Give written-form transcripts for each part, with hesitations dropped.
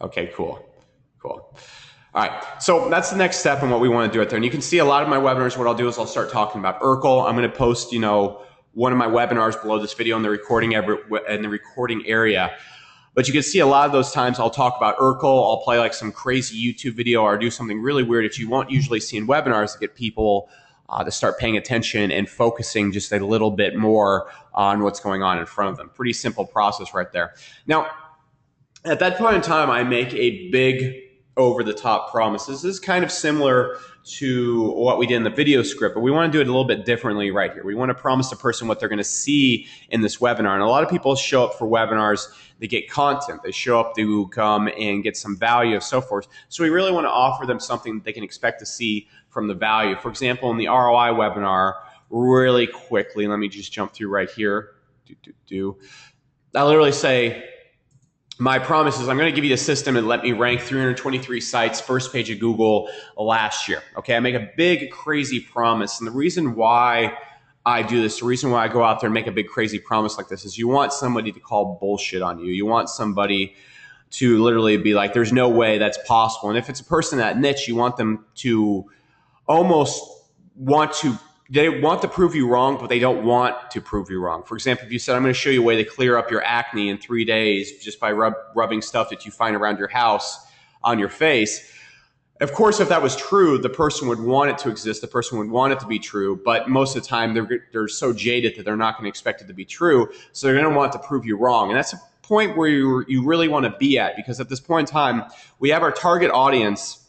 Okay, cool. Cool. All right, so that's the next step in what we want to do right there. And you can see a lot of my webinars, what I'll do is I'll start talking about Urkel. I'm going to post, one of my webinars below this video in the recording area. But you can see a lot of those times I'll talk about Urkel. I'll play like some crazy YouTube video or do something really weird that you won't usually see in webinars to get people to start paying attention and focusing just a little bit more on what's going on in front of them. Pretty simple process right there. Now, at that point in time, I make a big over-the-top promise. This is kind of similar to what we did in the video script, but we want to do it a little bit differently right here. We want to promise the person what they're going to see in this webinar. And a lot of people show up for webinars, they get content, they show up to come and get some value and so forth. So we really want to offer them something that they can expect to see from the value. For example, in the ROI webinar, really quickly, let me just jump through right here. I literally say, my promise is I'm going to give you the system and let me rank 323 sites, first page of Google last year. Okay, I make a big, crazy promise. And the reason why I do this, the reason why I go out there and make a big, crazy promise like this is you want somebody to call bullshit on you. You want somebody to literally be like, there's no way that's possible. And if it's a person in that niche, you want them to almost they want to prove you wrong, but they don't want to prove you wrong. For example, if you said, I'm going to show you a way to clear up your acne in 3 days just by rubbing stuff that you find around your house on your face. Of course, if that was true, the person would want it to exist. The person would want it to be true. But most of the time, they're so jaded that they're not going to expect it to be true. So they're going to want to prove you wrong. And that's a point where you really want to be at, because at this point in time, we have our target audience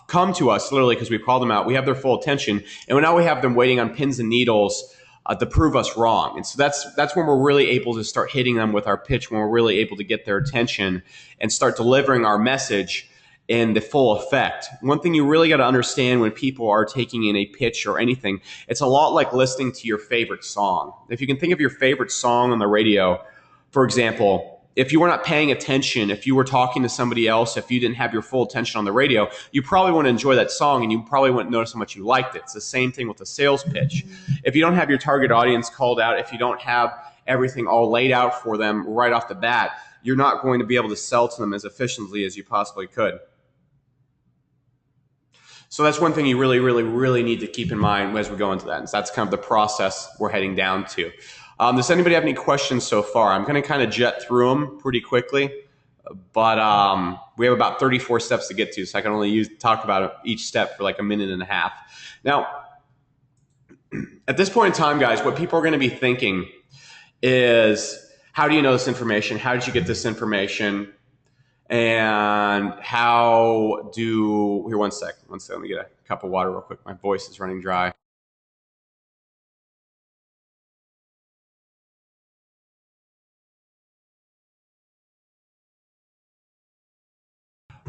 come to us literally because we call them out. We have their full attention, and now we have them waiting on pins and needles to prove us wrong. And so that's when we're really able to start hitting them with our pitch, when we're really able to get their attention and start delivering our message in the full effect. One thing you really got to understand when people are taking in a pitch or anything, it's a lot like listening to your favorite song. If you can think of your favorite song on the radio, for example, if you were not paying attention, if you were talking to somebody else, if you didn't have your full attention on the radio, you probably wouldn't enjoy that song and you probably wouldn't notice how much you liked it. It's the same thing with a sales pitch. If you don't have your target audience called out, if you don't have everything all laid out for them right off the bat, you're not going to be able to sell to them as efficiently as you possibly could. So that's one thing you really, really, really need to keep in mind as we go into that. And so that's kind of the process we're heading down to. Does anybody have any questions so far? I'm going to kind of jet through them pretty quickly, but we have about 34 steps to get to, so I can only talk about each step for like a minute and a half. Now, at this point in time, guys, what people are going to be thinking is, how do you know this information? How did you get this information? And how do, here, one sec, let me get a cup of water real quick. My voice is running dry.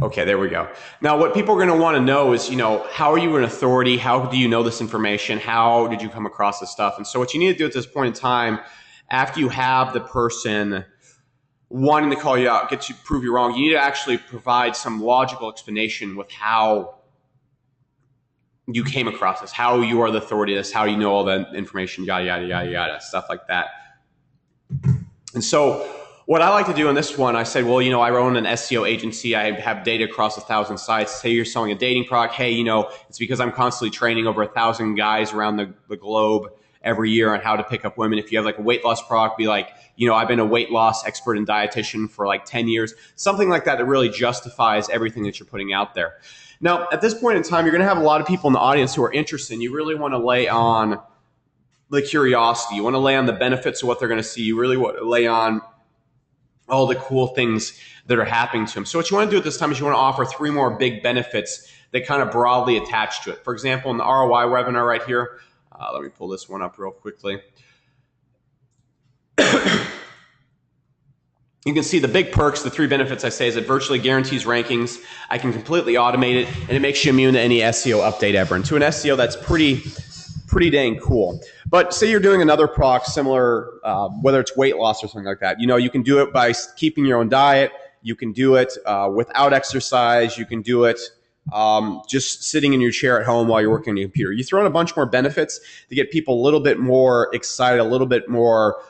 Okay, there we go. Now, what people are going to want to know is, how are you an authority? How do you know this information? How did you come across this stuff? And so what you need to do at this point in time, after you have the person wanting to call you out, prove you wrong, you need to actually provide some logical explanation with how you came across this, how you are the authority of this, how you know all that information, yada, yada, yada, yada, stuff like that. And so what I like to do in this one, I said, well, I run an SEO agency. I have data across 1,000 sites. Say you're selling a dating product. Hey, it's because I'm constantly training over 1,000 guys around the globe every year on how to pick up women. If you have like a weight loss product, be like, I've been a weight loss expert and dietitian for like 10 years, something like that really justifies everything that you're putting out there. Now, at this point in time, you're going to have a lot of people in the audience who are interested, and you really want to lay on the curiosity. You want to lay on the benefits of what they're going to see. You really want to lay on all the cool things that are happening to them. So what you want to do at this time is you want to offer 3 more big benefits that kind of broadly attach to it. For example, in the ROI webinar right here, let me pull this one up real quickly. You can see the big perks, the 3 benefits I say is it virtually guarantees rankings. I can completely automate it, and it makes you immune to any SEO update ever. And to an SEO, that's pretty dang cool. But say you're doing another product similar, whether it's weight loss or something like that. You can do it by keeping your own diet. You can do it without exercise. You can do it just sitting in your chair at home while you're working on your computer. You throw in a bunch more benefits to get people a little bit more excited, a little bit more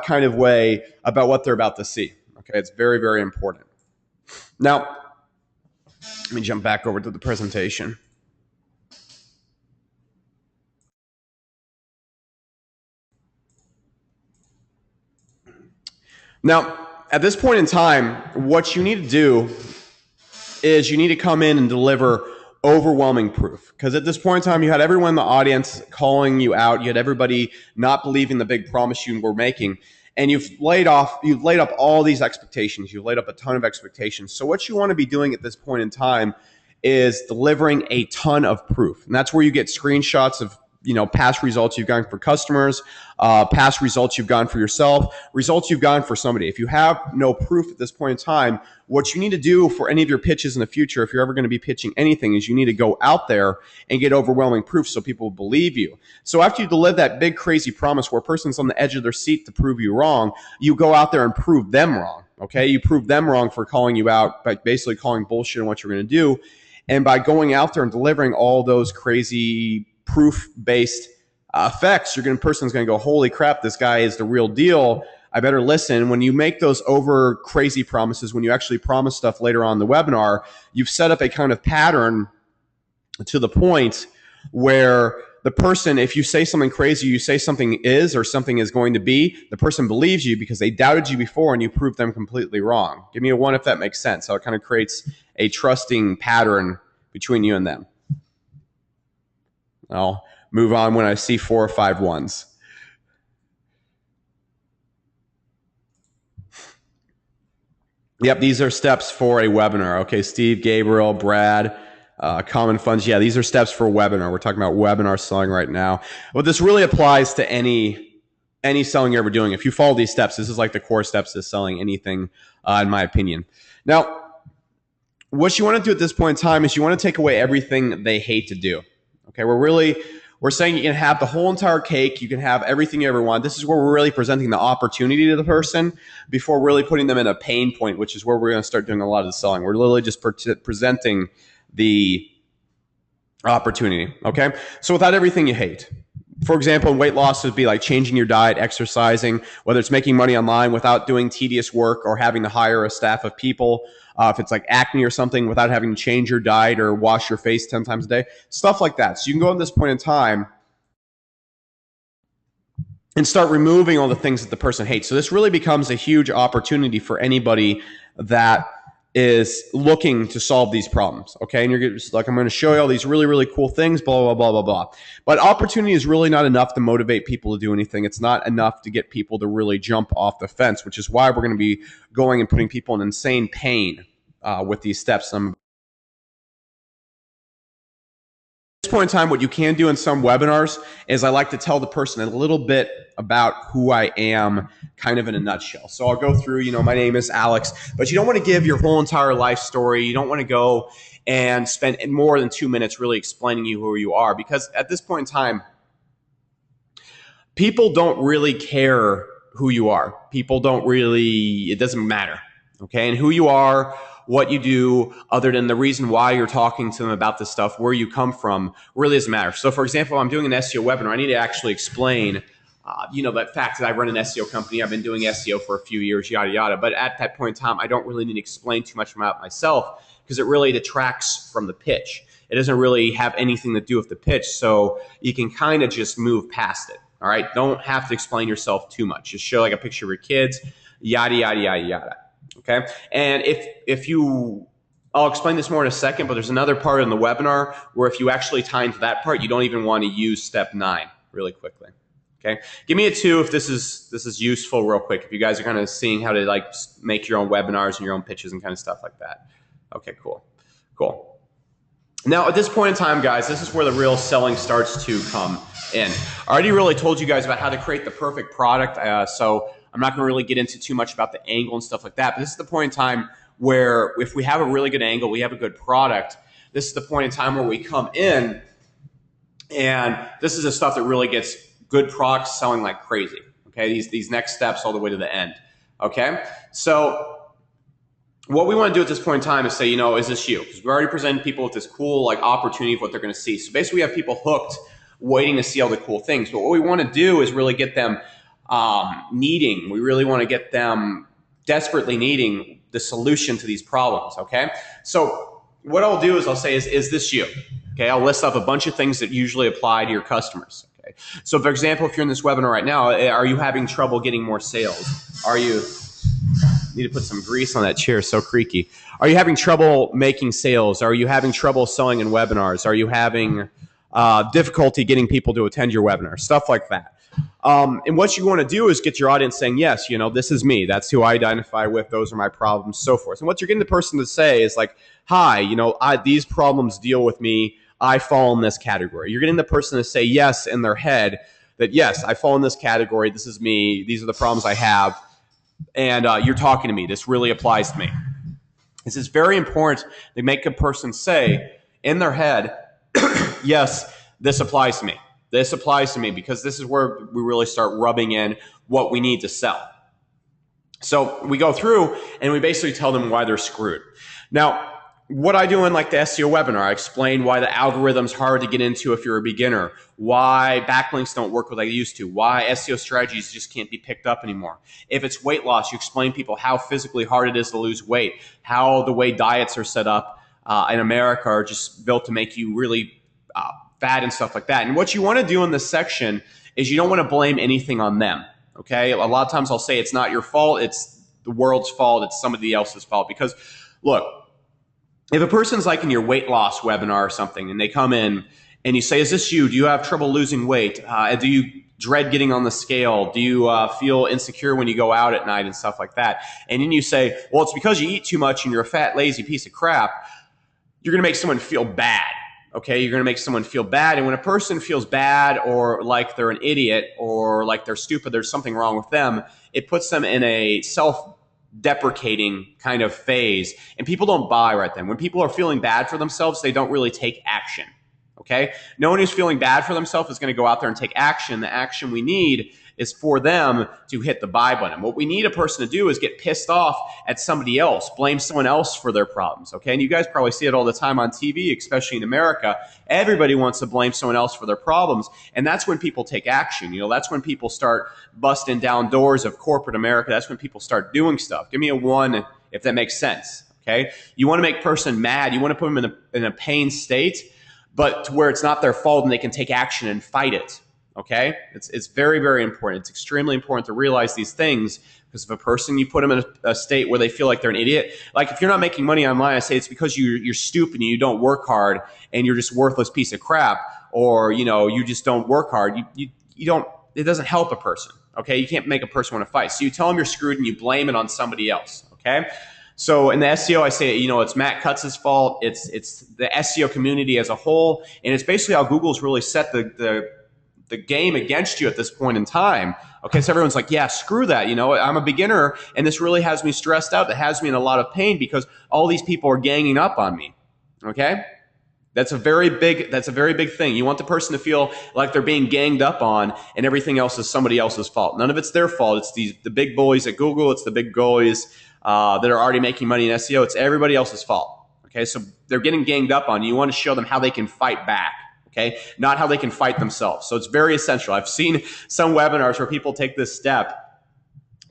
kind of way about what they're about to see. Okay, it's very, very important. Now, let me jump back over to the presentation. Now, at this point in time, what you need to do is you need to come in and deliver overwhelming proof. Because at this point in time, you had everyone in the audience calling you out. You had everybody not believing the big promise you were making. And you've laid up all these expectations. You've laid up a ton of expectations. So what you want to be doing at this point in time is delivering a ton of proof. And that's where you get screenshots of past results you've gotten for customers, past results you've gotten for yourself, results you've gotten for somebody. If you have no proof at this point in time, what you need to do for any of your pitches in the future, if you're ever going to be pitching anything, is you need to go out there and get overwhelming proof so people believe you. So after you deliver that big crazy promise where a person's on the edge of their seat to prove you wrong, you go out there and prove them wrong. Okay, you prove them wrong for calling you out by basically calling bullshit on what you're going to do. And by going out there and delivering all those crazy proof-based effects, person's going to go, holy crap, this guy is the real deal. I better listen. When you make those over crazy promises, when you actually promise stuff later on in the webinar, you've set up a kind of pattern to the point where the person, if you say something crazy, you say something is or something is going to be, the person believes you because they doubted you before and you proved them completely wrong. Give me a 1 if that makes sense. So it kind of creates a trusting pattern between you and them. I'll move on when I see 4 or 5 ones. Yep, these are steps for a webinar. Okay, Steve, Gabriel, Brad, common funds. Yeah, these are steps for a webinar. We're talking about webinar selling right now. Well, this really applies to any selling you're ever doing. If you follow these steps, this is like the core steps to selling anything, in my opinion. Now, what you want to do at this point in time is you want to take away everything they hate to do. Okay, we're saying you can have the whole entire cake. You can have everything you ever want. This is where we're really presenting the opportunity to the person before really putting them in a pain point, which is where we're going to start doing a lot of the selling. We're literally just presenting the opportunity. Okay, so without everything you hate. For example, weight loss would be like changing your diet, exercising, whether it's making money online without doing tedious work or having to hire a staff of people. If it's like acne or something, without having to change your diet or wash your face 10 times a day, stuff like that. So you can go at this point in time and start removing all the things that the person hates. So this really becomes a huge opportunity for anybody that is looking to solve these problems. Okay, and you're just like, I'm going to show you all these really, really cool things, blah, blah, blah, blah, blah. But opportunity is really not enough to motivate people to do anything. It's not enough to get people to really jump off the fence, which is why we're going to be going and putting people in insane pain with these steps. At this point in time, what you can do in some webinars is I like to tell the person a little bit about who I am, kind of in a nutshell. So I'll go through, my name is Alex, but you don't want to give your whole entire life story. You don't want to go and spend more than 2 minutes really explaining who you are, because at this point in time, people don't really care who you are. People don't really, it doesn't matter. Okay, and who you are, what you do, other than the reason why you're talking to them about this stuff, where you come from, really doesn't matter. So for example, I'm doing an SEO webinar. I need to actually explain, that fact that I run an SEO company. I've been doing SEO for a few years, yada, yada. But at that point in time, I don't really need to explain too much about myself because it really detracts from the pitch. It doesn't really have anything to do with the pitch. So you can kind of just move past it. All right. Don't have to explain yourself too much. Just show like a picture of your kids, yada, yada, yada, yada. Okay. And I'll explain this more in a second, but there's another part in the webinar where if you actually tie into that part, you don't even want to use step 9 really quickly. Okay. Give me a 2 if this is useful real quick. If you guys are kind of seeing how to like make your own webinars and your own pitches and kind of stuff like that. Okay, cool. Cool. Now at this point in time, guys, this is where the real selling starts to come in. I already really told you guys about how to create the perfect product. So I'm not going to really get into too much about the angle and stuff like that, but this is the point in time where if we have a really good angle, we have a good product, this is the point in time where we come in, and this is the stuff that really gets good products selling like crazy. Okay, these next steps all the way to the end. Okay, so what we want to do at this point in time is say, is this you? Because we already presented people with this cool like opportunity of what they're going to see. So basically we have people hooked waiting to see all the cool things. But what we want to do is really get them needing. We really want to get them desperately needing the solution to these problems, okay? So what I'll do is I'll say, is this you? Okay, I'll list off a bunch of things that usually apply to your customers. Okay, so for example, if you're in this webinar right now, are you having trouble getting more sales? Are you, need to put some grease on that chair, so creaky. Are you having trouble making sales? Are you having trouble selling in webinars? Are you having difficulty getting people to attend your webinar? Stuff like that. And what you want to do is get your audience saying, yes, this is me. That's who I identify with. Those are my problems, so forth. And what you're getting the person to say is like, hi, these problems deal with me. I fall in this category. You're getting the person to say yes in their head that, yes, I fall in this category. This is me. These are the problems I have. And you're talking to me. This really applies to me. This is very important to make a person say in their head, yes, this applies to me. This applies to me, because this is where we really start rubbing in what we need to sell. So we go through and we basically tell them why they're screwed. Now, what I do in like the SEO webinar, I explain why the algorithm's hard to get into if you're a beginner, why backlinks don't work like they used to, why SEO strategies just can't be picked up anymore. If it's weight loss, you explain people how physically hard it is to lose weight, how the way diets are set up in America are just built to make you really fat and stuff like that. And what you want to do in this section is you don't want to blame anything on them. Okay, a lot of times I'll say it's not your fault, it's the world's fault, it's somebody else's fault. Because look, if a person's like in your weight loss webinar or something and they come in and you say, is this you? Do you have trouble losing weight? Do you dread getting on the scale? Do you feel insecure when you go out at night and stuff like that? And then you say, well, it's because you eat too much and you're a fat, lazy piece of crap. You're going to make someone feel bad. Okay, you're going to make someone feel bad. And when a person feels bad or like they're an idiot or like they're stupid, there's something wrong with them, it puts them in a self-deprecating kind of phase. And people don't buy right then. When people are feeling bad for themselves, they don't really take action. Okay, no one who's feeling bad for themselves is going to go out there and take action. The action we need is for them to hit the buy button. What we need a person to do is get pissed off at somebody else, blame someone else for their problems, okay? And you guys probably see it all the time on TV, especially in America. Everybody wants to blame someone else for their problems, and that's when people take action. That's when people start busting down doors of corporate America. That's when people start doing stuff. Give me a 1 if that makes sense, okay? You want to make a person mad. You want to put them in a pain state, but to where it's not their fault and they can take action and fight it. Okay, it's very, very important. It's extremely important to realize these things, because if a person, you put them in a state where they feel like they're an idiot, like if you're not making money online, I say it's because you're stupid and you don't work hard and you're just a worthless piece of crap, or you just don't work hard. You don't. It doesn't help a person. Okay, you can't make a person want to fight. So you tell them you're screwed and you blame it on somebody else. Okay. So in the SEO, I say, it's Matt Cutz's fault. It's the SEO community as a whole, and it's basically how Google's really set the game against you at this point in time. Okay, so everyone's like, yeah, screw that. I'm a beginner and this really has me stressed out. That has me in a lot of pain because all these people are ganging up on me. Okay, that's a very big thing. You want the person to feel like they're being ganged up on and everything else is somebody else's fault. None of it's their fault. It's the big boys at Google. It's the big boys that are already making money in SEO. It's everybody else's fault. Okay, so they're getting ganged up on you. You want to show them how they can fight back. Okay, not how they can fight themselves. So it's very essential. I've seen some webinars where people take this step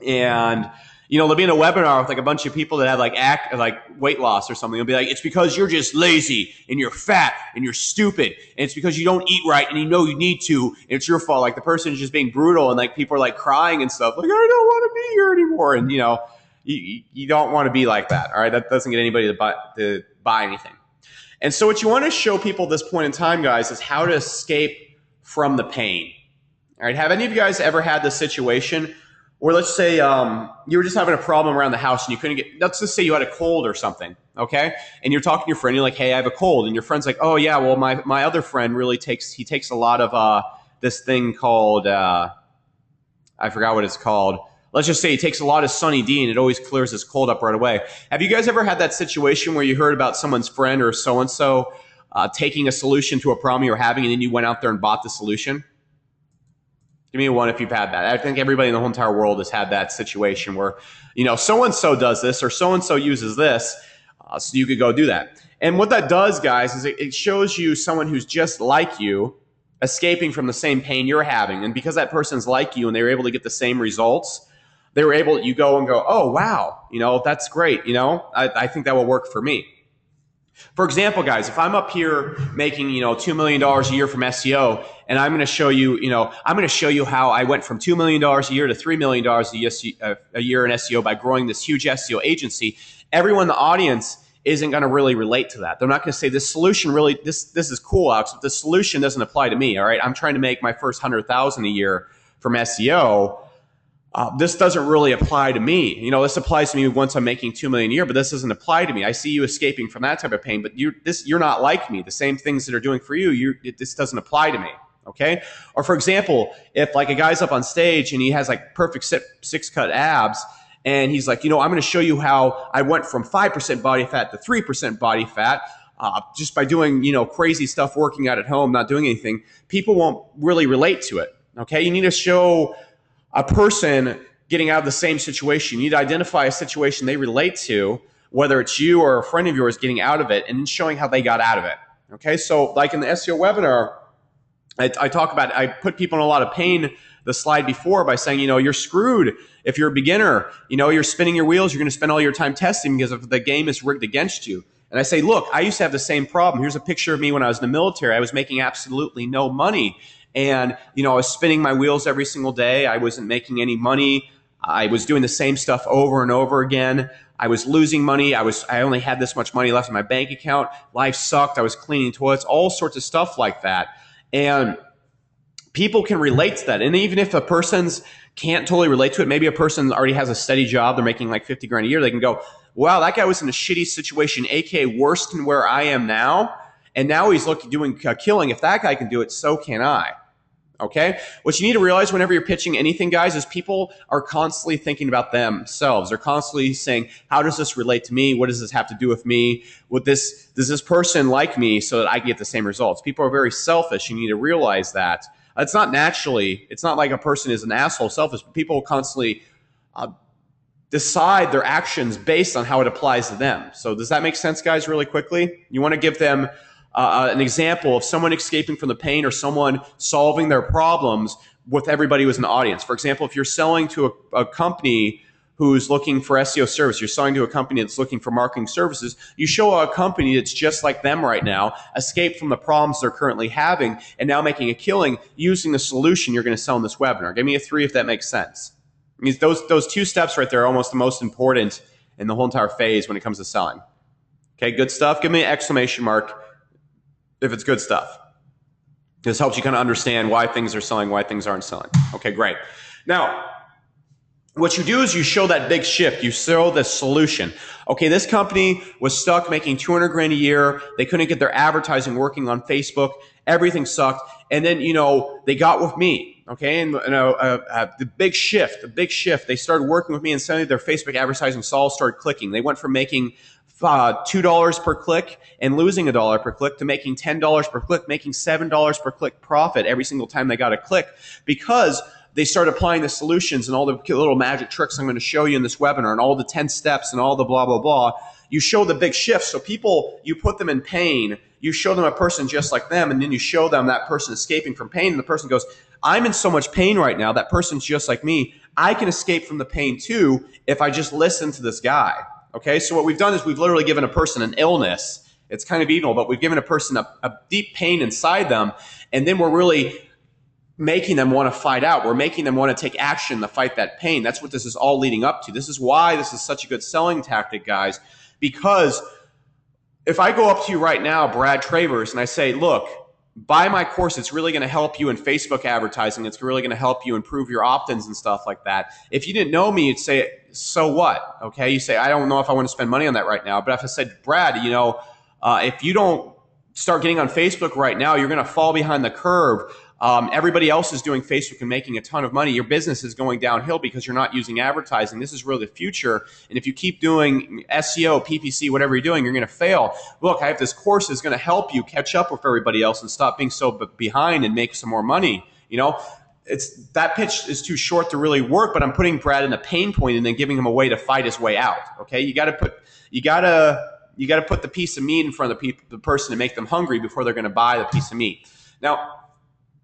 and, they'll be in a webinar with like a bunch of people that have like weight loss or something. They'll be like, it's because you're just lazy and you're fat and you're stupid. And it's because you don't eat right and you need to, and it's your fault. Like the person is just being brutal and like people are like crying and stuff. Like, I don't want to be here anymore. And you don't want to be like that. All right. That doesn't get anybody to buy anything. And so what you want to show people at this point in time, guys, is how to escape from the pain. All right, have any of you guys ever had this situation where, let's say you were just having a problem around the house and you couldn't let's just say you had a cold or something, okay? And you're talking to your friend, you're like, hey, I have a cold. And your friend's like, oh yeah, well, my other friend really takes a lot of this thing called, I forgot what it's called. Let's just say he takes a lot of Sunny D and it always clears his cold up right away. Have you guys ever had that situation where you heard about someone's friend or so-and-so taking a solution to a problem you were having and then you went out there and bought the solution? Give me a 1 if you've had that. I think everybody in the whole entire world has had that situation where, so-and-so does this or so-and-so uses this, so you could go do that. And what that does, guys, is it shows you someone who's just like you escaping from the same pain you're having. And because that person's like you and they're able to get the same results, they were able, you go and go, oh, wow, that's great. I think that will work for me. For example, guys, if I'm up here making, $2 million a year from SEO, and I'm going to show you, I'm going to show you how I went from $2 million a year to $3 million a year in SEO by growing this huge SEO agency. Everyone in the audience isn't going to really relate to that. They're not going to say this solution really, this is cool, Alex, but the solution doesn't apply to me. All right. I'm trying to make my first 100,000 a year from SEO. This doesn't really apply to me. This applies to me once I'm making $2 million a year, but this doesn't apply to me. I see you escaping from that type of pain, but you're not like me. The same things that are doing for you, this doesn't apply to me. Okay. Or for example, if like a guy's up on stage and he has like perfect six cut abs, and he's like, I'm going to show you how I went from 5% body fat to 3% body fat just by doing, crazy stuff, working out at home, not doing anything. People won't really relate to it. Okay. You need to show a person getting out of the same situation. You need to identify a situation they relate to, whether it's you or a friend of yours getting out of it, and showing how they got out of it. Okay, so like in the SEO webinar, I put people in a lot of pain the slide before by saying, you're screwed if you're a beginner. You're spinning your wheels. You're going to spend all your time testing because if the game is rigged against you. And I say, look, I used to have the same problem. Here's a picture of me when I was in the military. I was making absolutely no money. And, I was spinning my wheels every single day. I wasn't making any money. I was doing the same stuff over and over again. I was losing money. I only had this much money left in my bank account. Life sucked. I was cleaning toilets, all sorts of stuff like that. And people can relate to that. And even if a person's can't totally relate to it, maybe a person already has a steady job. They're making like 50 grand a year. They can go, wow, that guy was in a shitty situation, aka worse than where I am now. And now he's doing killing. If that guy can do it, so can I. Okay? What you need to realize whenever you're pitching anything, guys, is people are constantly thinking about themselves. They're constantly saying, how does this relate to me? What does this have to do with me? Does this person like me so that I get the same results? People are very selfish. You need to realize that. It's not like a person is an asshole selfish, but people constantly decide their actions based on how it applies to them. So does that make sense, guys, really quickly? You want to give them an example of someone escaping from the pain or someone solving their problems with everybody who's in the audience. For example, if you're selling to a company who's looking for SEO service, you're selling to a company that's looking for marketing services, you show a company that's just like them right now, escaped from the problems they're currently having, and now making a killing using the solution you're going to sell in this webinar. Give me a 3 if that makes sense. I mean, those 2 steps right there are almost the most important in the whole entire phase when it comes to selling. Okay, good stuff? Give me an exclamation mark if it's good stuff. This helps you kind of understand why things are selling, why things aren't selling. Okay, great. Now, what you do is you show that big shift. You show the solution. Okay, this company was stuck making 200 grand a year. They couldn't get their advertising working on Facebook. Everything sucked. And then, they got with me. Okay, and the big shift, they started working with me, and suddenly their Facebook advertising started clicking. They went from making $2 per click and losing $1 per click to making $10 per click, making $7 per click profit every single time they got a click, because they start applying the solutions and all the little magic tricks I'm going to show you in this webinar and all the 10 steps and all the blah, blah, blah. You show the big shift. So people, you put them in pain, you show them a person just like them, and then you show them that person escaping from pain, and the person goes, I'm in so much pain right now. That person's just like me. I can escape from the pain too if I just listen to this guy. Okay, so what we've done is we've literally given a person an illness. It's kind of evil, but we've given a person a deep pain inside them, and then we're really making them want to fight out. We're making them want to take action to fight that pain. That's what this is all leading up to. This is why this is such a good selling tactic, guys, because if I go up to you right now, Brad Travers, and I say, look, buy my course. It's really going to help you in Facebook advertising. It's really going to help you improve your opt-ins and stuff like that. If you didn't know me, you'd say, so what? Okay, you say, I don't know if I want to spend money on that right now. But if I said, Brad, if you don't start getting on Facebook right now, you're going to fall behind the curve. Everybody else is doing Facebook and making a ton of money. Your business is going downhill because you're not using advertising. This is really the future. And if you keep doing SEO, PPC, whatever you're doing, you're going to fail. Look, I have this course that's going to help you catch up with everybody else and stop being so behind and make some more money. That pitch is too short to really work, but I'm putting Brad in a pain point and then giving him a way to fight his way out. Okay, you got to put the piece of meat in front of the person to make them hungry before they're going to buy the piece of meat. Now,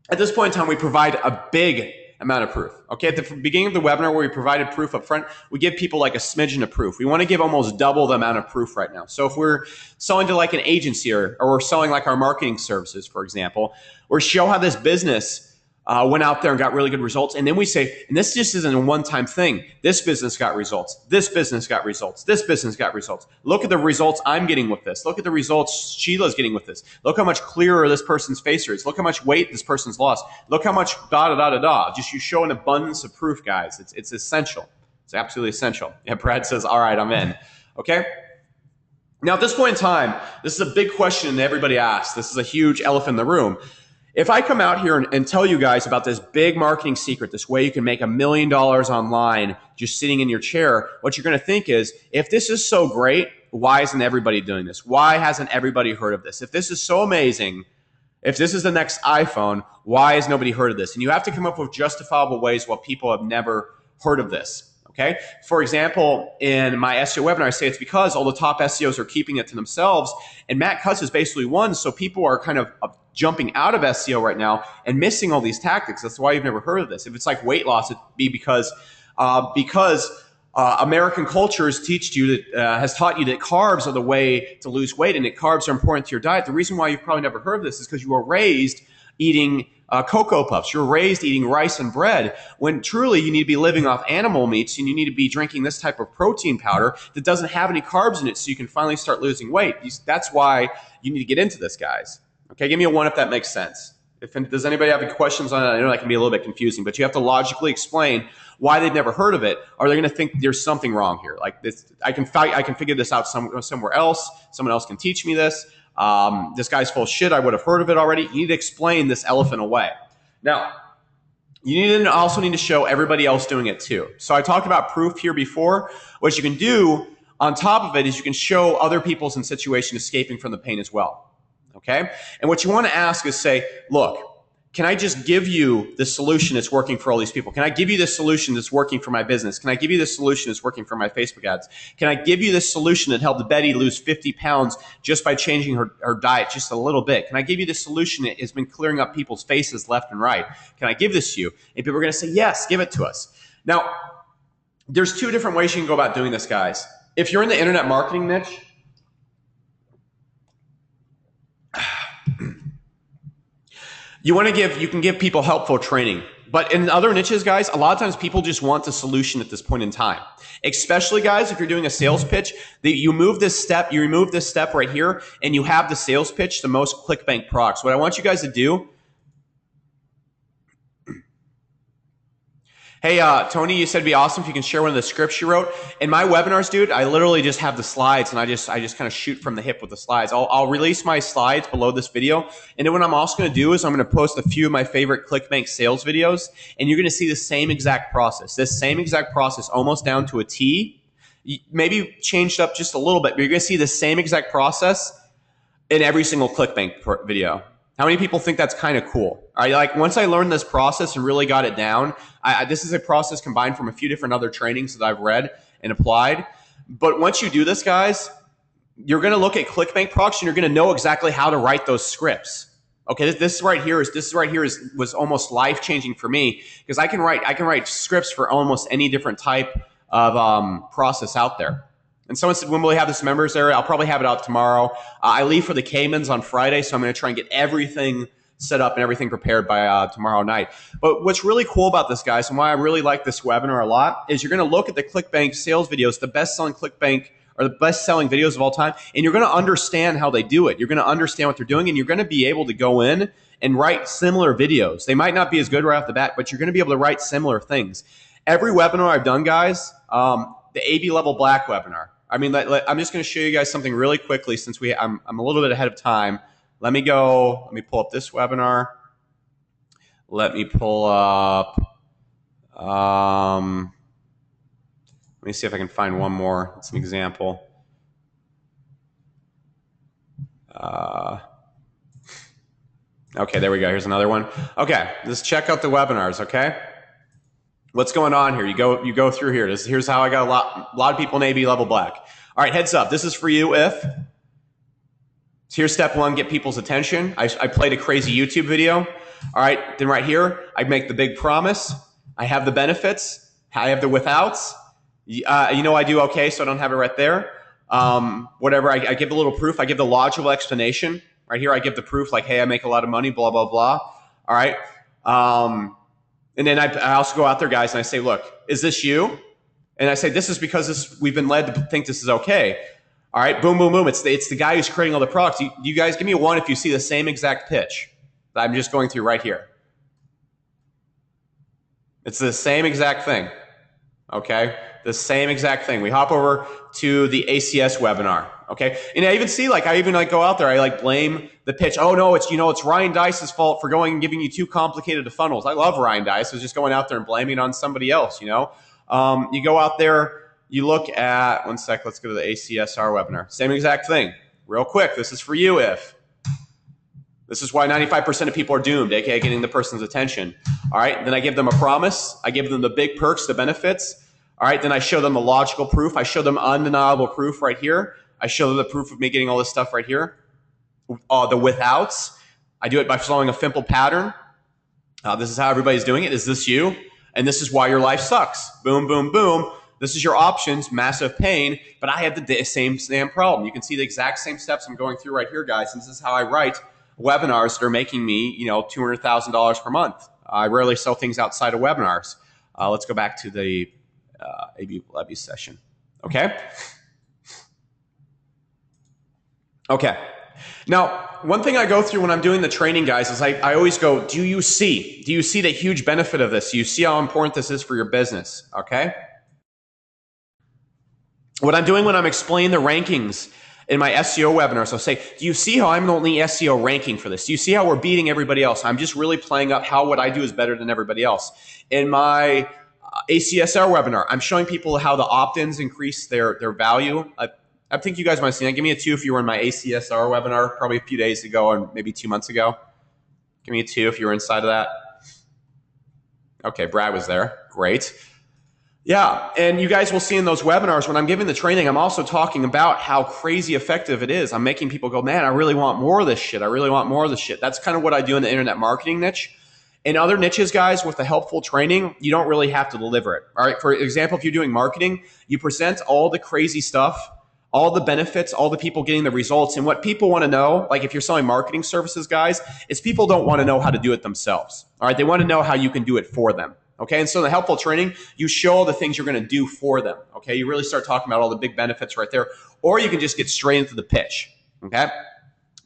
at this point in time, we provide a big, and amount of proof. Okay, at the beginning of the webinar where we provided proof up front, we give people like a smidgen of proof. We want to give almost double the amount of proof right now. So if we're selling to like an agency or we're selling like our marketing services, for example, or show how this business went out there and got really good results. And then we say, and this just isn't a one-time thing. This business got results. This business got results. This business got results. Look at the results I'm getting with this. Look at the results Sheila's getting with this. Look how much clearer this person's face is. Look how much weight this person's lost. Look how much da-da-da-da-da. Just you show an abundance of proof, guys. It's essential. It's absolutely essential. Yeah, Brad says, all right, I'm in. Okay? Now, at this point in time, this is a big question that everybody asks. This is a huge elephant in the room. If I come out here and tell you guys about this big marketing secret, this way you can make $1 million online just sitting in your chair, what you're going to think is, if this is so great, why isn't everybody doing this? Why hasn't everybody heard of this? If this is so amazing, if this is the next iPhone, why has nobody heard of this? And you have to come up with justifiable ways why people have never heard of this. Okay. For example, in my SEO webinar, I say it's because all the top SEOs are keeping it to themselves, and Matt Cutts is basically one. So people are kind of jumping out of SEO right now and missing all these tactics. That's why you've never heard of this. If it's like weight loss, it'd be because American culture has taught you that carbs are the way to lose weight, and that carbs are important to your diet. The reason why you've probably never heard of this is because you were raised eating Cocoa Puffs. You're raised eating rice and bread, when truly you need to be living off animal meats, and you need to be drinking this type of protein powder that doesn't have any carbs in it, so you can finally start losing weight. That's why you need to get into this, guys. Okay, give me a 1 if that makes sense. Does anybody have any questions on it? I know that can be a little bit confusing, but you have to logically explain why they've never heard of it, or they're going to think there's something wrong here. Like this, I can figure this out somewhere else. Someone else can teach me this. This guy's full of shit. I would have heard of it already. You need to explain this elephant away. Now, you also need to show everybody else doing it too. So I talked about proof here before. What you can do on top of it is you can show other people's in situation escaping from the pain as well. Okay? And what you want to ask is say, look, can I just give you the solution that's working for all these people? Can I give you the solution that's working for my business? Can I give you the solution that's working for my Facebook ads? Can I give you the solution that helped Betty lose 50 pounds just by changing her diet just a little bit? Can I give you the solution that has been clearing up people's faces left and right? Can I give this to you? And people are going to say, yes, give it to us. Now, there's 2 different ways you can go about doing this, guys. If you're in the internet marketing niche, you can give people helpful training. But in other niches, guys, a lot of times people just want the solution at this point in time. Especially, guys, if you're doing a sales pitch, you remove this step right here, and you have the sales pitch, the most ClickBank products. What I want you guys to do, hey, Tony, you said it'd be awesome if you can share one of the scripts you wrote. In my webinars, dude, I literally just have the slides, and I just kind of shoot from the hip with the slides. I'll release my slides below this video, and then what I'm also going to do is I'm going to post a few of my favorite ClickBank sales videos, and you're going to see the same exact process. This same exact process, almost down to a T, maybe changed up just a little bit, but you're going to see the same exact process in every single ClickBank video. How many people think that's kind of cool? All right, like once I learned this process and really got it down, this is a process combined from a few different other trainings that I've read and applied. But once you do this, guys, you're going to look at ClickBank products and you're going to know exactly how to write those scripts. Okay, this right here was almost life-changing for me, because I can write scripts for almost any different type of process out there. And someone said, when will we have this members area? I'll probably have it out tomorrow. I leave for the Caymans on Friday, so I'm going to try and get everything set up and everything prepared by tomorrow night. But what's really cool about this, guys, and why I really like this webinar a lot, is you're going to look at the ClickBank sales videos, the best-selling ClickBank or the best-selling videos of all time, and you're going to understand how they do it. You're going to understand what they're doing, and you're going to be able to go in and write similar videos. They might not be as good right off the bat, but you're going to be able to write similar things. Every webinar I've done, guys, the AB Level Black webinar, I mean, I'm just going to show you guys something really quickly since I'm a little bit ahead of time. Let me pull up this webinar. Let me pull up, let me see if I can find one more. It's an example. Okay, there we go. Here's another one. Okay, let's check out the webinars, okay? What's going on here? You go through here. Here's how I got a lot of people in AB Level Black. All right, heads up. This is for you if. So here's step 1, get people's attention. I played a crazy YouTube video. All right, then right here, I make the big promise. I have the benefits. I have the withouts. I do okay, so I don't have it right there. Whatever, I give a little proof. I give the logical explanation. Right here, I give the proof like, hey, I make a lot of money, blah, blah, blah. All right. And then I also go out there, guys, and I say, look, is this you? And I say, this is because we've been led to think this is okay. All right, boom, boom, boom. It's the guy who's creating all the products. You guys give me a 1 if you see the same exact pitch that I'm just going through right here. It's the same exact thing, okay? The same exact thing. We hop over to the ACS webinar, okay? And I even see, I even go out there, I blame the pitch. Oh no, it's Ryan Dice's fault for going and giving you too complicated of funnels. I love Ryan Dice. I was just going out there and blaming it on somebody else, You go out there, you look at, one sec, let's go to the ACSR webinar. Same exact thing. Real quick, this is for you if. This is why 95% of people are doomed, aka getting the person's attention. All right, then I give them a promise. I give them the big perks, the benefits. All right, then I show them the logical proof. I show them undeniable proof right here. I show them the proof of me getting all this stuff right here. The withouts. I do it by following a simple pattern. This is how everybody's doing it. Is this you? And this is why your life sucks. Boom, boom, boom. This is your options, massive pain, but I had the same problem. You can see the exact same steps I'm going through right here, guys. And this is how I write webinars that are making me, $200,000 per month. I rarely sell things outside of webinars. Let's go back to the AB Levy session. Okay. Okay. Now, one thing I go through when I'm doing the training, guys, is I always go, do you see the huge benefit of this? Do you see how important this is for your business? Okay. What I'm doing when I'm explaining the rankings in my SEO webinars, I'll say, do you see how I'm the only SEO ranking for this? Do you see how we're beating everybody else? I'm just really playing up how what I do is better than everybody else. In my ACSR webinar, I'm showing people how the opt-ins increase their value. I think you guys might have seen that. Give me a 2 if you were in my ACSR webinar probably a few days ago or maybe 2 months ago. Give me a 2 if you were inside of that. Okay, Brad was there. Great. Yeah, and you guys will see in those webinars when I'm giving the training, I'm also talking about how crazy effective it is. I'm making people go, man, I really want more of this shit. I really want more of this shit. That's kind of what I do in the internet marketing niche. In other niches, guys, with the helpful training, you don't really have to deliver it. All right, for example, if you're doing marketing, you present all the crazy stuff, all the benefits, all the people getting the results. And what people want to know, like if you're selling marketing services, guys, is people don't want to know how to do it themselves. All right, they want to know how you can do it for them. Okay, and so in the helpful training, you show all the things you're going to do for them. Okay, you really start talking about all the big benefits right there, or you can just get straight into the pitch. Okay,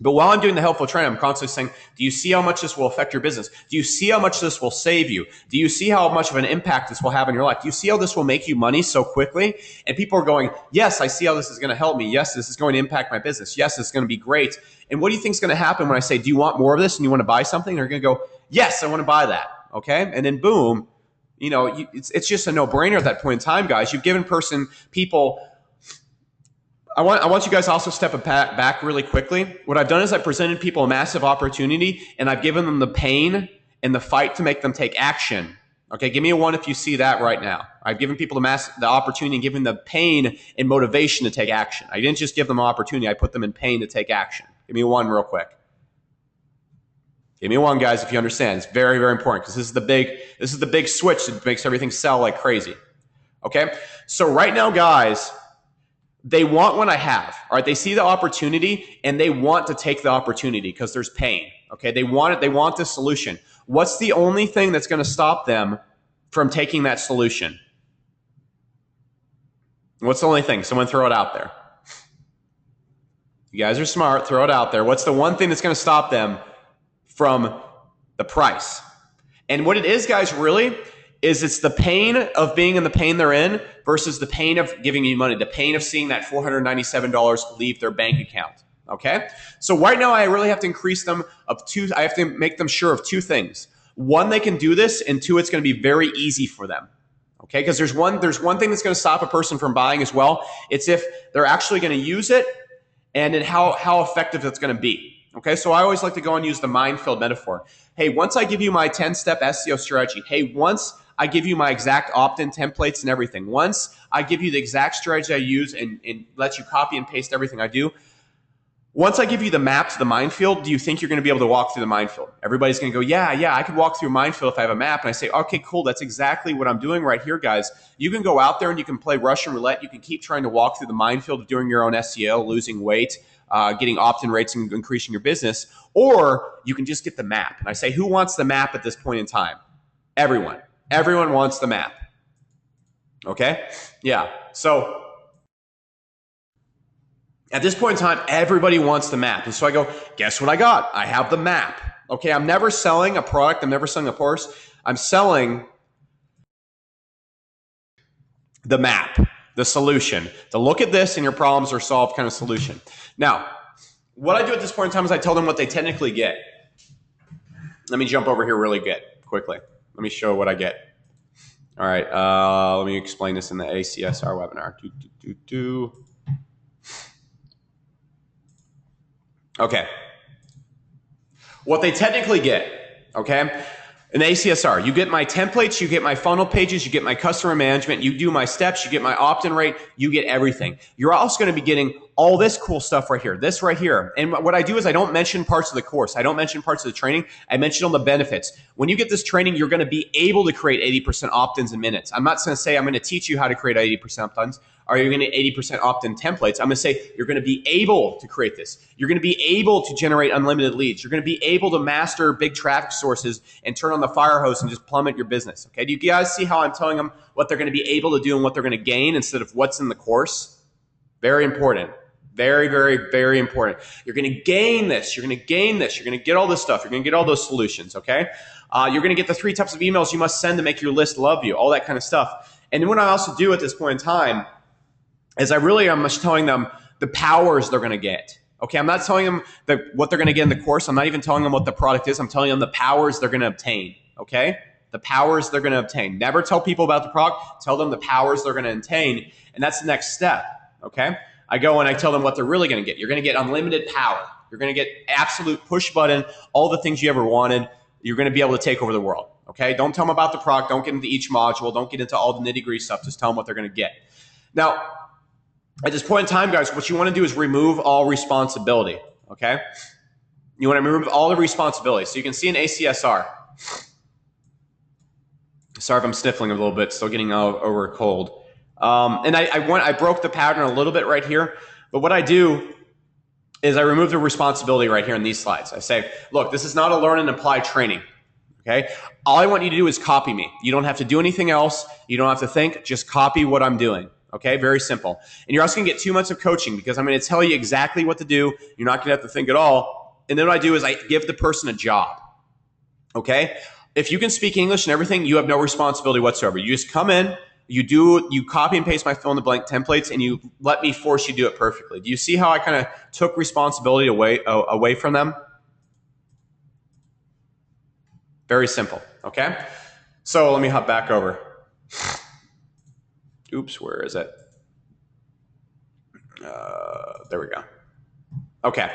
but while I'm doing the helpful training, I'm constantly saying, do you see how much this will affect your business? Do you see how much this will save you? Do you see how much of an impact this will have in your life? Do you see how this will make you money so quickly? And people are going, yes, I see how this is going to help me. Yes, this is going to impact my business. Yes, this is going to be great. And what do you think is going to happen when I say, do you want more of this and you want to buy something? They're going to go, yes, I want to buy that. Okay, and then boom. It's just a no-brainer at that point in time, guys. You've given people. I want you guys to also step back really quickly. What I've done is I've presented people a massive opportunity, and I've given them the pain and the fight to make them take action. Okay, give me a 1 if you see that right now. I've given people the opportunity and given them pain and motivation to take action. I didn't just give them an opportunity. I put them in pain to take action. Give me a 1 real quick. Give me a 1, guys, if you understand. It's very, very important because this is the big switch that makes everything sell like crazy. Okay? So right now, guys, they want what I have. All right? They see the opportunity and they want to take the opportunity because there's pain. Okay? They want it. They want the solution. What's the only thing that's going to stop them from taking that solution? What's the only thing? Someone throw it out there. You guys are smart. Throw it out there. What's the one thing that's going to stop them from the price? And what it is, guys, really is it's the pain of being in the pain they're in versus the pain of giving you money, the pain of seeing that $497 leave their bank account. Okay? So right now I really have to increase them of 2. I have to make them sure of 2 things. 1, they can do this, and 2, it's going to be very easy for them. Okay? Because there's one thing that's going to stop a person from buying as well. It's if they're actually going to use it and then how effective it's going to be. Okay, so I always like to go and use the minefield metaphor. Hey, once I give you my 10-step SEO strategy, hey, once I give you my exact opt-in templates and everything, once I give you the exact strategy I use and let you copy and paste everything I do, Once I give you the map to the minefield, do you think you're going to be able to walk through the minefield? Everybody's going to go, yeah, I could walk through a minefield if I have a map. And I say, okay, cool. That's exactly what I'm doing right here, guys. You can go out there and you can play Russian roulette. You can keep trying to walk through the minefield of doing your own SEO, losing weight, getting opt-in rates and increasing your business. Or you can just get the map. And I say, who wants the map at this point in time? Everyone. Everyone wants the map. Okay? Yeah. So at this point in time, everybody wants the map. And so I go, guess what I got? I have the map. Okay, I'm never selling a product. I'm never selling a course. I'm selling the map, the solution. To look at this and your problems are solved kind of solution. Now, what I do at this point in time is I tell them what they technically get. Let me jump over here really quickly. Let me show what I get. All right, let me explain this in the ACSR webinar. Okay. What they technically get, okay? In ACSR, you get my templates, you get my funnel pages, you get my customer management, you do my steps, you get my opt-in rate, you get everything. You're also going to be getting all this cool stuff right here, this right here. And what I do is I don't mention parts of the course. I don't mention parts of the training. I mention all the benefits. When you get this training, you're going to be able to create 80% opt-ins in minutes. I'm not going to say I'm going to teach you how to create 80% opt-ins. Are you going to 80% opt-in templates? I'm going to say you're going to be able to create this. You're going to be able to generate unlimited leads. You're going to be able to master big traffic sources and turn on the fire hose and just plummet your business. Okay? Do you guys see how I'm telling them what they're going to be able to do and what they're going to gain instead of what's in the course? Very important. Very, very, very important. You're going to gain this. You're going to gain this. You're going to get all this stuff. You're going to get all those solutions. Okay? You're going to get the 3 types of emails you must send to make your list love you. All that kind of stuff. And then what I also do at this point in time is I'm just telling them the powers they're going to get. Okay, I'm not telling them what they're going to get in the course. I'm not even telling them what the product is. I'm telling them the powers they're going to obtain. Okay, the powers they're going to obtain. Never tell people about the product. Tell them the powers they're going to obtain, and that's the next step. Okay, I go and I tell them what they're really going to get. You're going to get unlimited power. You're going to get absolute push button, all the things you ever wanted. You're going to be able to take over the world. Okay, don't tell them about the product. Don't get into each module. Don't get into all the nitty-gritty stuff. Just tell them what they're going to get. Now, at this point in time, guys, what you want to do is remove all responsibility, okay? You want to remove all the responsibility. So you can see in ACSR. Sorry if I'm sniffling a little bit, still getting over a cold. And I broke the pattern a little bit right here, but what I do is I remove the responsibility right here in these slides. I say, look, this is not a learn and apply training, okay? All I want you to do is copy me. You don't have to do anything else. You don't have to think, just copy what I'm doing. Okay, very simple. And you're also going to get 2 months of coaching because I'm going to tell you exactly what to do. You're not going to have to think at all. And then what I do is I give the person a job. Okay? If you can speak English and everything, you have no responsibility whatsoever. You just come in, you copy and paste my fill in the blank templates, and you let me force you to do it perfectly. Do you see how I kind of took responsibility away from them? Very simple. Okay? So let me hop back over. Oops, where is it? There we go. Okay.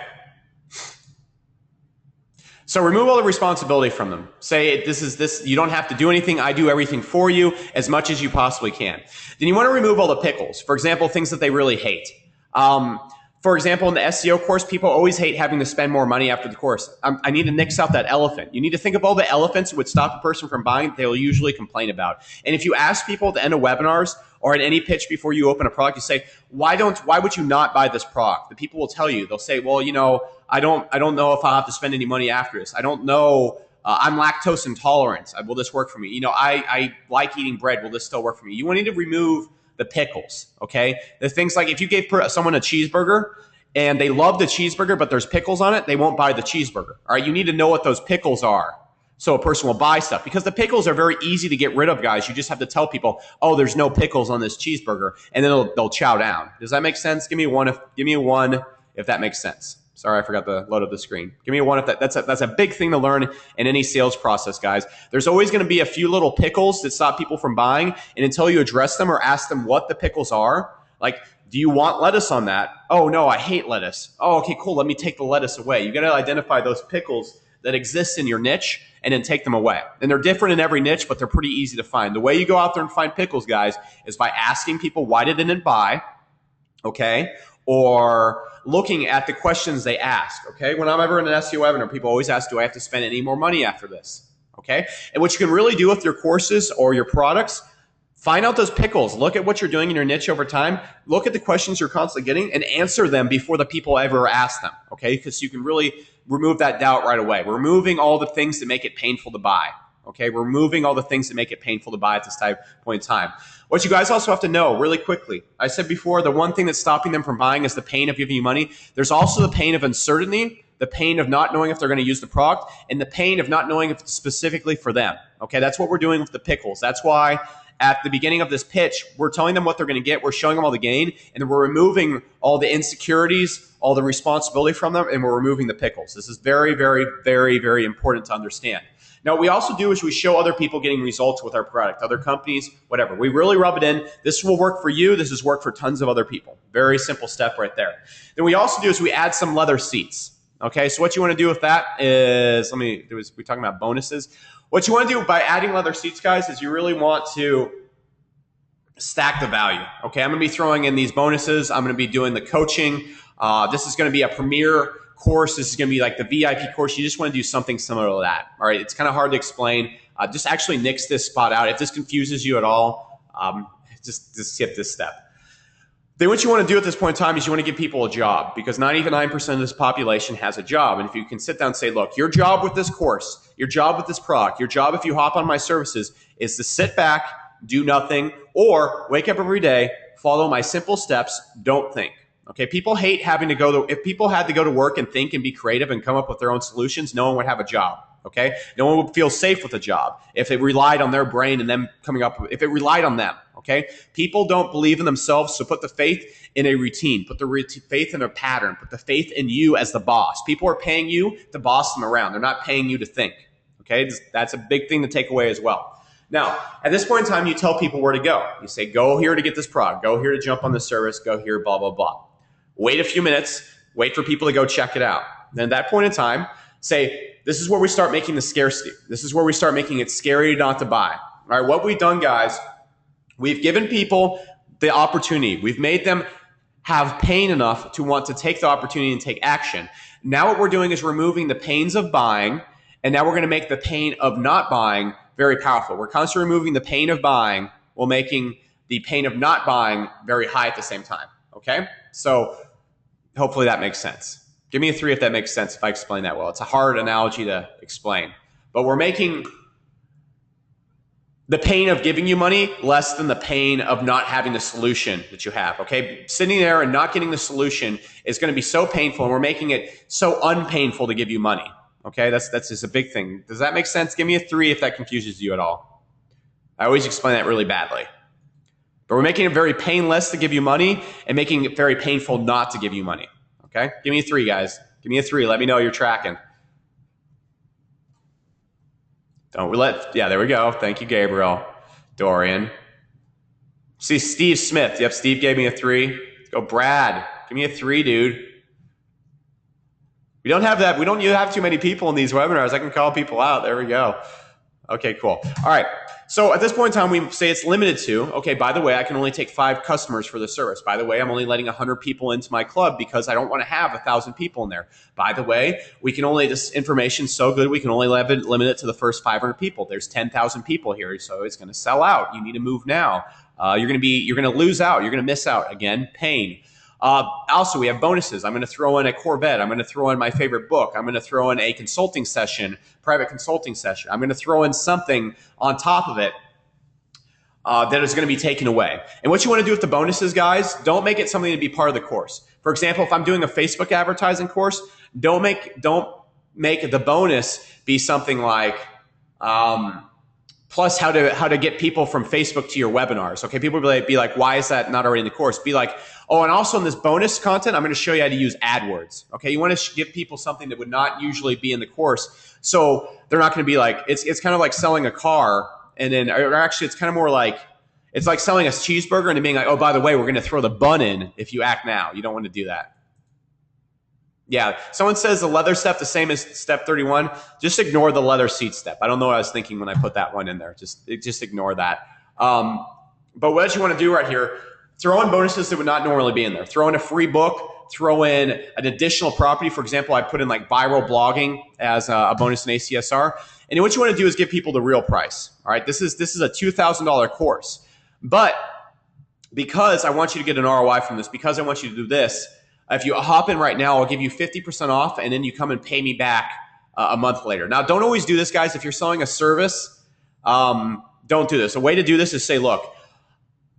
So remove all the responsibility from them. Say this, you don't have to do anything. I do everything for you as much as you possibly can. Then you want to remove all the pickles. For example, things that they really hate. For example, in the SEO course, people always hate having to spend more money after the course. I need to nix out that elephant. You need to think of all the elephants that would stop a person from buying that they'll usually complain about. And if you ask people at the end of webinars or in any pitch before you open a product, you say, why would you not buy this product? The people will tell you. They'll say, well, I don't know if I'll have to spend any money after this. I don't know. I'm lactose intolerant. Will this work for me? I like eating bread. Will this still work for me? You need to remove the pickles, okay? The things like if you gave someone a cheeseburger and they love the cheeseburger, but there's pickles on it, they won't buy the cheeseburger. All right, you need to know what those pickles are so a person will buy stuff because the pickles are very easy to get rid of, guys. You just have to tell people, oh, there's no pickles on this cheeseburger, and then they'll chow down. Does that make sense? Give me one if that makes sense. Sorry, I forgot to load up the screen. Give me a 1 if that's a big thing to learn in any sales process, guys. There's always going to be a few little pickles that stop people from buying, and until you address them or ask them what the pickles are, like, do you want lettuce on that? Oh, no, I hate lettuce. Oh, okay, cool. Let me take the lettuce away. You got to identify those pickles that exist in your niche and then take them away. And they're different in every niche, but they're pretty easy to find. The way you go out there and find pickles, guys, is by asking people why they didn't buy, okay? or looking at the questions they ask. Okay, when I'm ever in an SEO webinar, people always ask, do I have to spend any more money after this? Okay, and what you can really do with your courses or your products, find out those pickles. Look at what you're doing in your niche over time. Look at the questions you're constantly getting and answer them before the people ever ask them. Okay, because you can really remove that doubt right away. We're removing all the things that make it painful to buy. Okay, we're removing all the things that make it painful to buy at this point in time. What you guys also have to know really quickly, I said before, the one thing that's stopping them from buying is the pain of giving you money. There's also the pain of uncertainty, the pain of not knowing if they're going to use the product, and the pain of not knowing if it's specifically for them. Okay, that's what we're doing with the pickles. That's why at the beginning of this pitch, we're telling them what they're going to get. We're showing them all the gain, and then we're removing all the insecurities, all the responsibility from them, and we're removing the pickles. This is very, very, very, very important to understand. Now, what we also do is we show other people getting results with our product, other companies, whatever. We really rub it in. This will work for you. This has worked for tons of other people. Very simple step right there. Then we also do is we add some leather seats. Okay, so what you want to do with that is, we're talking about bonuses. What you want to do by adding leather seats, guys, is you really want to stack the value. Okay, I'm going to be throwing in these bonuses. I'm going to be doing the coaching. This is going to be a premier course. This is going to be like the VIP course. You just want to do something similar to that. All right, it's kind of hard to explain. Just actually nix this spot out. If this confuses you at all, just skip this step. Then what you want to do at this point in time is you want to give people a job, because 99% of this population has a job. And if you can sit down and say, look, your job with this course, your job with this product, your job if you hop on my services is to sit back, do nothing, or wake up every day, follow my simple steps, don't think. Okay, people hate having to if people had to go to work and think and be creative and come up with their own solutions, no one would have a job. Okay, no one would feel safe with a job if it relied on their brain and them coming up, if it relied on them. Okay, people don't believe in themselves, so put the faith in a routine, put the faith in a pattern, put the faith in you as the boss. People are paying you to boss them around. They're not paying you to think. Okay, that's a big thing to take away as well. Now, at this point in time, you tell people where to go. You say, go here to get this product, go here to jump on the service, go here, blah, blah, blah. Wait a few minutes, wait for people to go check it out. Then at that point in time, say, this is where we start making the scarcity. This is where we start making it scary not to buy. All right, what we've done, guys, we've given people the opportunity. We've made them have pain enough to want to take the opportunity and take action. Now what we're doing is removing the pains of buying, and now we're going to make the pain of not buying very powerful. We're constantly removing the pain of buying while making the pain of not buying very high at the same time. Okay? So hopefully that makes sense. Give me a 3 if that makes sense, if I explain that well. It's a hard analogy to explain. But we're making the pain of giving you money less than the pain of not having the solution that you have. Okay? Sitting there and not getting the solution is going to be so painful, and we're making it so unpainful to give you money. Okay? That's just a big thing. Does that make sense? Give me a 3 if that confuses you at all. I always explain that really badly. But we're making it very painless to give you money and making it very painful not to give you money. Okay? Give me a 3, guys. Give me a 3. Let me know you're tracking. Yeah, there we go. Thank you, Gabriel. Dorian. See, Steve Smith. Yep, Steve gave me a 3. Let's go, Brad. Give me a 3, dude. We don't have that. We don't have too many people in these webinars. I can call people out. There we go. Okay, cool. All right. So at this point in time, we say it's limited to, okay, by the way, I can only take 5 customers for the service. By the way, I'm only letting 100 people into my club because I don't want to have 1,000 people in there. By the way, this information's so good, we can only limit it to the first 500 people. There's 10,000 people here, so it's going to sell out. You need to move now. You're going to lose out. You're going to miss out. Again, pain. Also, we have bonuses. I'm going to throw in a Corvette. I'm going to throw in my favorite book. I'm going to throw in a consulting session, private consulting session. I'm going to throw in something on top of it that is going to be taken away. And what you want to do with the bonuses, guys, don't make it something to be part of the course. For example, if I'm doing a Facebook advertising course, don't make the bonus be something like plus how to get people from Facebook to your webinars. Okay, people will be like, why is that not already in the course? Be like, oh, and also in this bonus content, I'm going to show you how to use AdWords. Okay, you want to give people something that would not usually be in the course, so they're not going to be like, it's kind of like selling a car, and then, or actually, it's kind of more like, it's like selling a cheeseburger and then being like, oh, by the way, we're going to throw the bun in if you act now. You don't want to do that. Yeah, someone says the leather step the same as step 31. Just ignore the leather seat step. I don't know what I was thinking when I put that one in there. Just ignore that. But what you want to do right here, throw in bonuses that would not normally be in there. Throw in a free book, throw in an additional property. For example, I put in like viral blogging as a bonus in ACSR. And what you want to do is give people the real price. All right, this is a $2,000 course. But because I want you to get an ROI from this, because I want you to do this, if you hop in right now, I'll give you 50% off, and then you come and pay me back a month later. Now, don't always do this, guys. If you're selling a service, don't do this. A way to do this is say, look,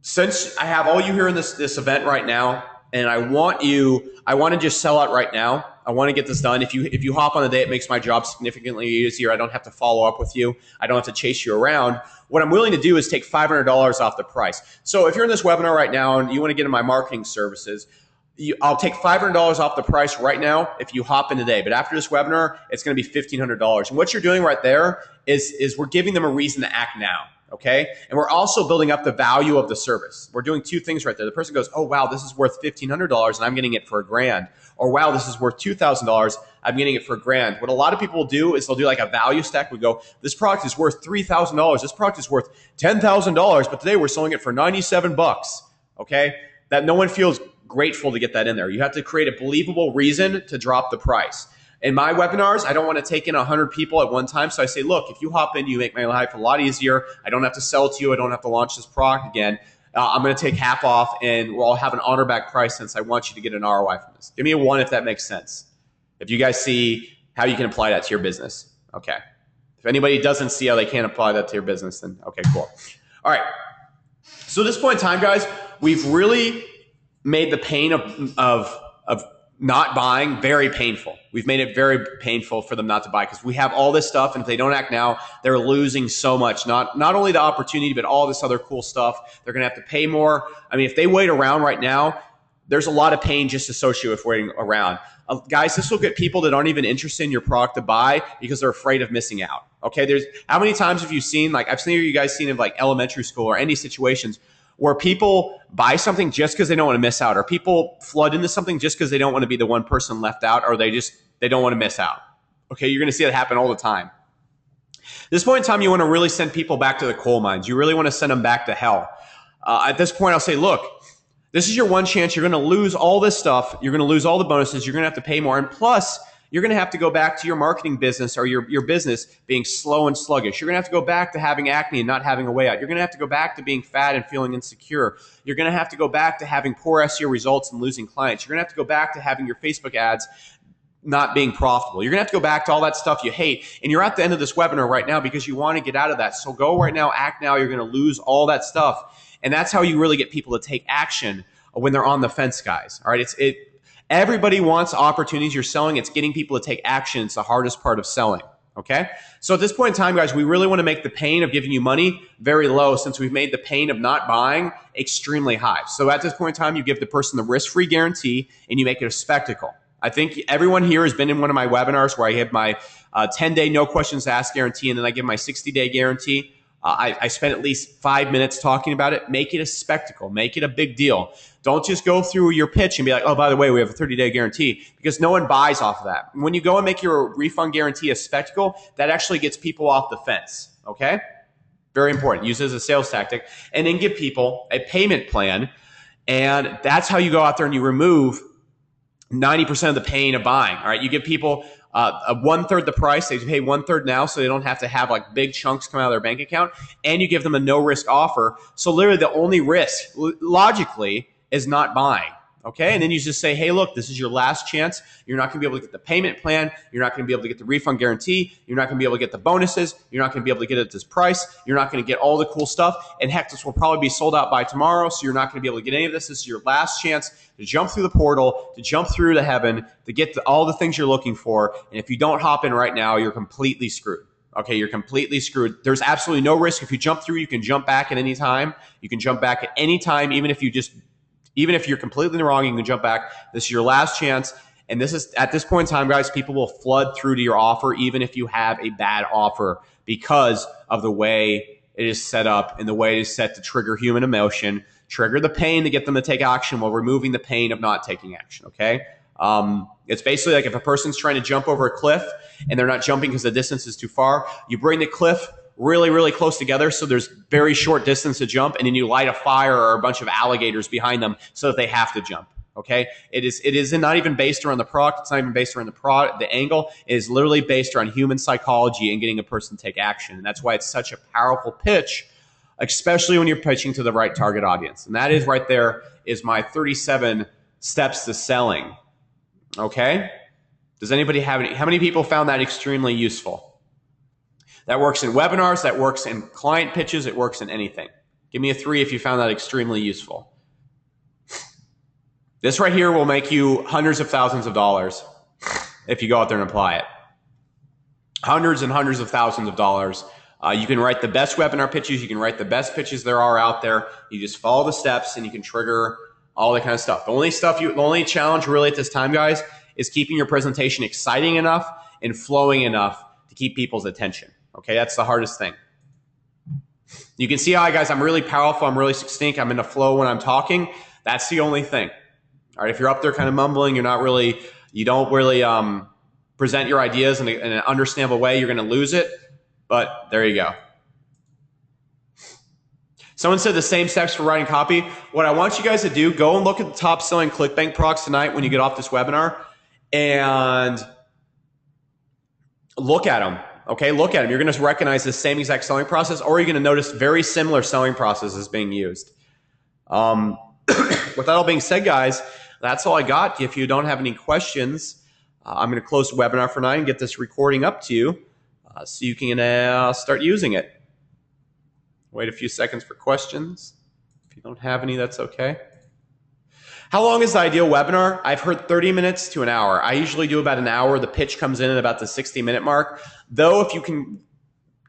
since I have all you here in this event right now, and I want to just sell out right now. I want to get this done. If you hop on the day, it makes my job significantly easier. I don't have to follow up with you. I don't have to chase you around. What I'm willing to do is take $500 off the price. So if you're in this webinar right now and you want to get in my marketing services, I'll take $500 off the price right now if you hop in today. But after this webinar, it's going to be $1,500. And what you're doing right there is we're giving them a reason to act now. Okay. And we're also building up the value of the service. We're doing two things right there. The person goes, oh, wow, this is worth $1,500 and I'm getting it for $1,000. Or wow, this is worth $2,000. I'm getting it for $1,000. What a lot of people will do is they'll do like a value stack. We go, this product is worth $3,000. This product is worth $10,000, but today we're selling it for $97. Okay. That no one feels grateful to get that in there. You have to create a believable reason to drop the price. In my webinars, I don't want to take in 100 people at one time. So I say, look, if you hop in, you make my life a lot easier. I don't have to sell it to you. I don't have to launch this product again. I'm going to take half off and we'll all have an honor back price since I want you to get an ROI from this. Give me a 1 if that makes sense. If you guys see how you can apply that to your business. Okay. If anybody doesn't see how they can apply that to your business, then okay, cool. All right. So at this point in time, guys, we've really made the pain of not buying very painful. We've made it very painful for them not to buy because we have all this stuff, and if they don't act now, they're losing so much. Not only the opportunity, but all this other cool stuff. They're going to have to pay more. I mean, if they wait around right now, there's a lot of pain just associated with waiting around. Guys, this will get people that aren't even interested in your product to buy because they're afraid of missing out. Okay, there's how many times have you seen, like I've seen you guys seen in like elementary school or any situations where people buy something just because they don't want to miss out, or people flood into something just because they don't want to be the one person left out, or they don't want to miss out. Okay, you're going to see that happen all the time. At this point in time, you want to really send people back to the coal mines. You really want to send them back to hell. At this point, I'll say, look, this is your one chance. You're going to lose all this stuff. You're going to lose all the bonuses. You're going to have to pay more. And plus, you're going to have to go back to your marketing business or your business being slow and sluggish. You're going to have to go back to having acne and not having a way out. You're going to have to go back to being fat and feeling insecure. You're going to have to go back to having poor SEO results and losing clients. You're going to have to go back to having your Facebook ads not being profitable. You're going to have to go back to all that stuff you hate. And you're at the end of this webinar right now because you want to get out of that. So go right now, act now. You're going to lose all that stuff. And that's how you really get people to take action when they're on the fence, guys. All right. Everybody wants opportunities. You're selling. It's getting people to take action. It's the hardest part of selling. Okay. So at this point in time, guys, we really want to make the pain of giving you money very low, since we've made the pain of not buying extremely high. So at this point in time, you give the person the risk-free guarantee and you make it a spectacle. I think everyone here has been in one of my webinars where I have my 10-day no questions asked guarantee, and then I give my 60-day guarantee. I spent at least 5 minutes talking about it. Make it a spectacle. Make it a big deal. Don't just go through your pitch and be like, oh, by the way, we have a 30-day guarantee, because no one buys off of that. When you go and make your refund guarantee a spectacle, that actually gets people off the fence, okay? Very important. Use it as a sales tactic. And then give people a payment plan, and that's how you go out there and you remove 90% of the pain of buying, all right? You give people a 1/3 the price. They pay 1/3 now, so they don't have to have like big chunks come out of their bank account, and you give them a no-risk offer. So literally the only risk, logically, is not buying, okay? And then you just say, hey, look, this is your last chance. You're not going to be able to get the payment plan. You're not going to be able to get the refund guarantee. You're not going to be able to get the bonuses. You're not going to be able to get it at this price. You're not going to get all the cool stuff. And heck, this will probably be sold out by tomorrow, so you're not going to be able to get any of this. This is your last chance to jump through the portal, to jump through to heaven, to get all the things you're looking for. And if you don't hop in right now, you're completely screwed. Okay, you're completely screwed. There's absolutely no risk. If you jump through, you can jump back at any time. You can jump back at any time, even if you're completely wrong, you can jump back. This is your last chance. And this is, at this point in time, guys, people will flood through to your offer, even if you have a bad offer, because of the way it is set up and the way it is set to trigger human emotion, trigger the pain to get them to take action while removing the pain of not taking action, okay? It's basically like if a person's trying to jump over a cliff and they're not jumping because the distance is too far, you bring the cliff really, really close together, so there's very short distance to jump, and then you light a fire or a bunch of alligators behind them so that they have to jump. Okay, it is not even based around the product. It's not even based around the angle. It is literally based around human psychology and getting a person to take action, and that's why it's such a powerful pitch, especially when you're pitching to the right target audience. And that is right there is my 37 steps to selling. Okay, does anybody have any? How many people found that extremely useful? That works in webinars. That works in client pitches. It works in anything. Give me a 3 if you found that extremely useful. This right here will make you hundreds of thousands of dollars if you go out there and apply it. Hundreds and hundreds of thousands of dollars. You can write the best webinar pitches. You can write the best pitches there are out there. You just follow the steps and you can trigger all that kind of stuff. The only challenge really at this time, guys, is keeping your presentation exciting enough and flowing enough to keep people's attention. Okay, that's the hardest thing. You can see how, guys, I'm really powerful. I'm really succinct. I'm in a flow when I'm talking. That's the only thing. All right, if you're up there kind of mumbling, you don't really present your ideas in an understandable way, you're going to lose it. But there you go. Someone said the same steps for writing copy. What I want you guys to do, go and look at the top selling ClickBank products tonight when you get off this webinar and look at them. Okay, look at them. You're going to recognize the same exact selling process, or you're going to notice very similar selling processes being used. With that all being said, guys, that's all I got. If you don't have any questions, I'm going to close the webinar for tonight and get this recording up to you so you can start using it. Wait a few seconds for questions. If you don't have any, that's okay. How long is the ideal webinar? I've heard 30 minutes to an hour. I usually do about an hour. The pitch comes in at about the 60-minute mark. Though if you can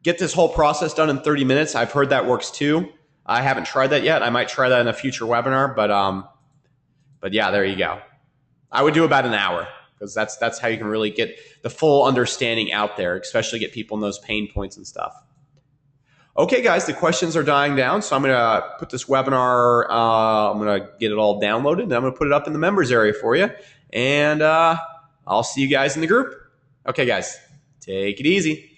get this whole process done in 30 minutes, I've heard that works too. I haven't tried that yet. I might try that in a future webinar, but yeah, there you go. I would do about an hour because that's how you can really get the full understanding out there, especially get people in those pain points and stuff. Okay, guys, the questions are dying down, so I'm going to put this webinar, I'm going to get it all downloaded, and I'm going to put it up in the members area for you, and I'll see you guys in the group. Okay, guys, take it easy.